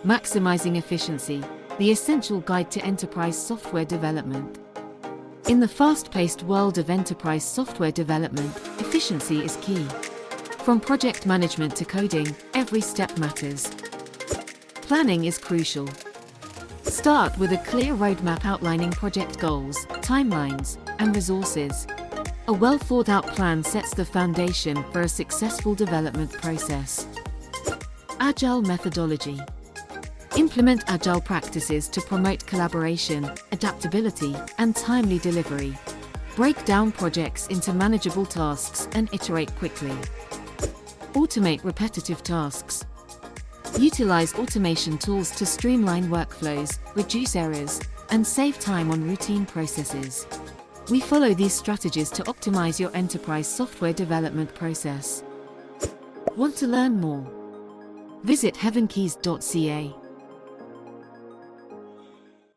Maximizing efficiency, the essential guide to enterprise software development. In the fast-paced world of enterprise software development, efficiency is key. From project management to coding, every step matters. Planning is crucial. Start with a clear roadmap outlining project goals, timelines, and resources. A well-thought-out plan sets the foundation for a successful development process. Agile methodology. Implement Agile practices to promote collaboration, adaptability, and timely delivery. Break down projects into manageable tasks and iterate quickly. Automate repetitive tasks. Utilize automation tools to streamline workflows, reduce errors, and save time on routine processes. We follow these strategies to optimize your enterprise software development process. Want to learn more? Visit heavenkeys.ca.